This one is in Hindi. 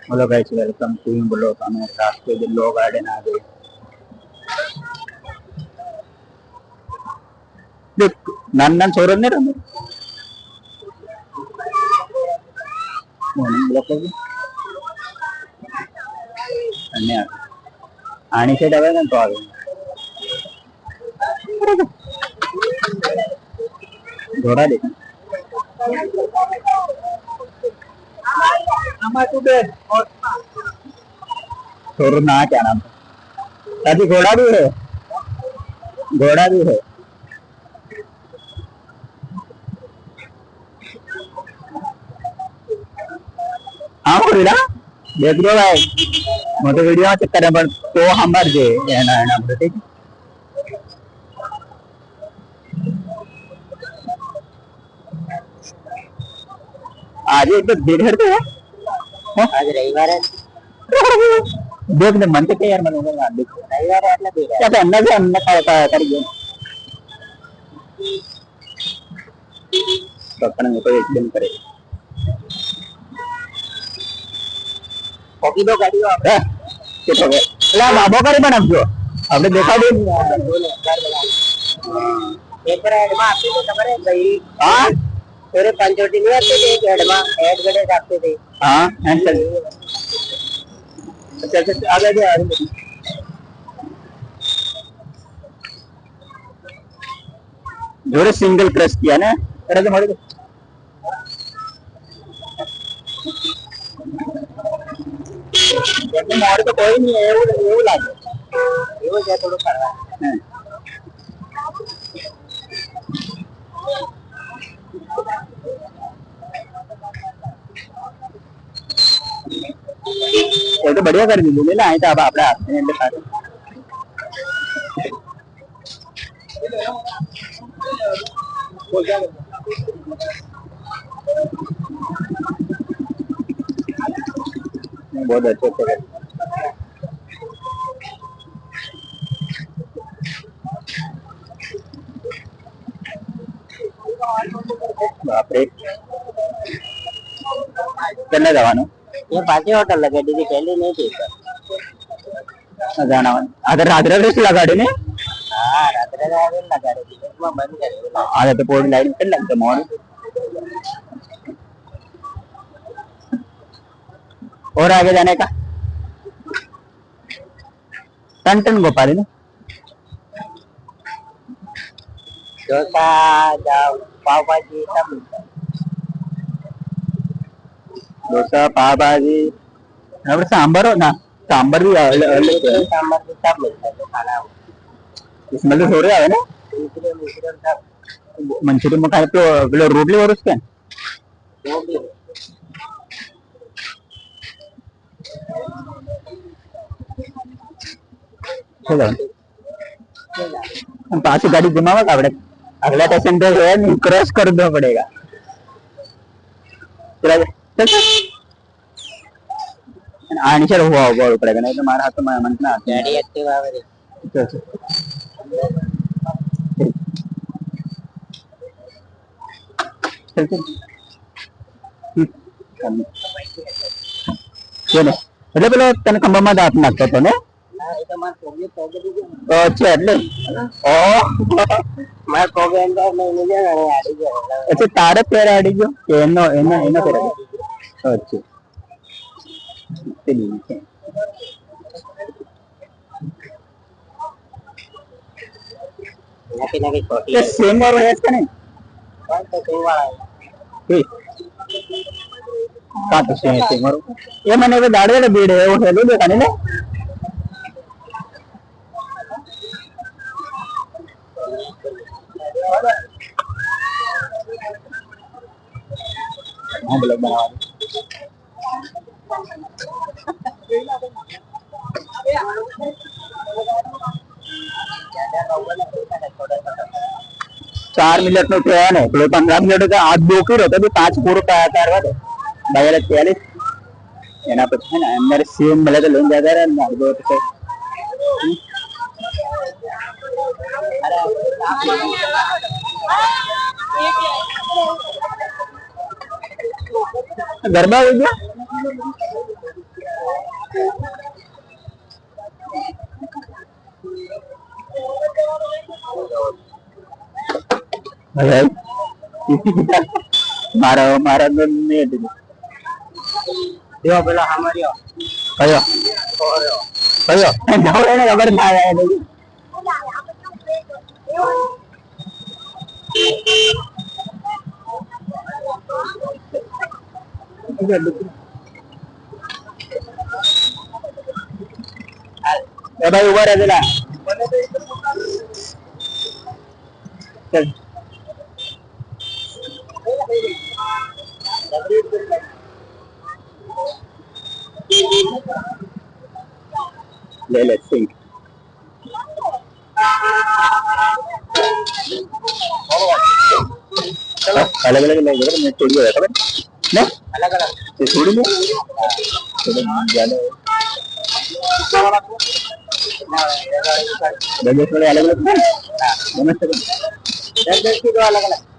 Hello guys, welcome to blog. हमें रास्ते में लो गार्डन आ गए। देख नान नान छोरो ने रमे मॉर्निंग ब्लॉग कर अन्य आनी से डबे ना तो आ गए घोड़ा देख छोरो ना क्या नाम दादी घोड़ा भी है। हाँ बोला देख लो भाई मैं तो वीडियो में चेक कर पर तो हमार जे एना एना बोलते आज एक तो भीड़ है आज रविवार है देख दे मन के यार मन होगा देख रविवार है એટલે ભીડ है क्या अन्ना से अन्ना का कर गए तो अपन को एक दिन करे કોકી દો ગાડીઓ આપણે કેટલો એટલે બાબો કરી બનાવજો આપણે દેખાડી પેપર એડમાં આપી તો તમારે ગઈ હા तेरे पंचोटी नहीं आते थे एक एडमा एड गड़े रखते थे हाँ चल अच्छा अच्छा आ गए जोरे सिंगल प्रेस किया ना अरे तो मारे मारे तो कोई नहीं है वो लागे वो क्या थोड़ा करवा है ये तो बढ़िया कर दी ना आई तो अब अपने हाथ में दिखा दो बहुत अच्छे से बाप रे करने जवानो ये पांच होटल लगे दीदी पहले नहीं थी जाना अगर रात्रि रेस लगा दे ने हां रात्रि रेस लगा दे में बंद करे आगे तो पूरी लाइन पे लग गए मोर और आगे जाने का टन गोपाली ने डोसा जाओ पाव भाजी सब डोसा पाव भाजी और सांबर हो ना सांबर भी सांबर भी सब मिलता है खाना इसमें तो हो रहा है ना मंचूरियन में खाए तो रोटली और उसके पास गाड़ी घुमावा का अगला स्टेशन पे है क्रॉस कर दो पड़ेगा आने से हुआ होगा पड़ेगा नहीं तो हमारा हाथ तो मन ना गाड़ी एक्टिव आवे चल चल એટલે પેલો તને ખંભામાં દાંત નાખતો હતો ને અચ્છા એટલે ઓ મારા પગ અંદર નહીં જાય આડી ગયો એટલે તારે પેર આડી ગયો કે એનો એનો એનો પેર અચ્છા પેલી ये सेम और है इसका नहीं कौन तो सेम वाला है ठीक का तो सेम और ये मैंने वो दाढ़ी वाला बीड़ है वो हेलो देखा नहीं ले हां ब्लॉग बना 4 મિનિટ નો ટ્રેન है तो 15 મિનિટ का आज दो की रहता तो 5 पूरा करवा दे 42 એના પછી છે ને અંદર સીએમ મળે તો લઈને જતા રહે ને દો તો गरबा हो गया મારા મારા નહીં દેવા પેલા અમારી કયો કયો એને ખબર ના આવે ભાઈ ઉભા રહે પેલા ચલ ले ले सिंह अलग अलग नहीं जरा मैं थोड़ी है खबर ना अलग अलग ये थोड़ी नहीं थोड़ा ज्यादा बजट थोड़े अलग अलग नमस्ते 10 किलो अलग अलग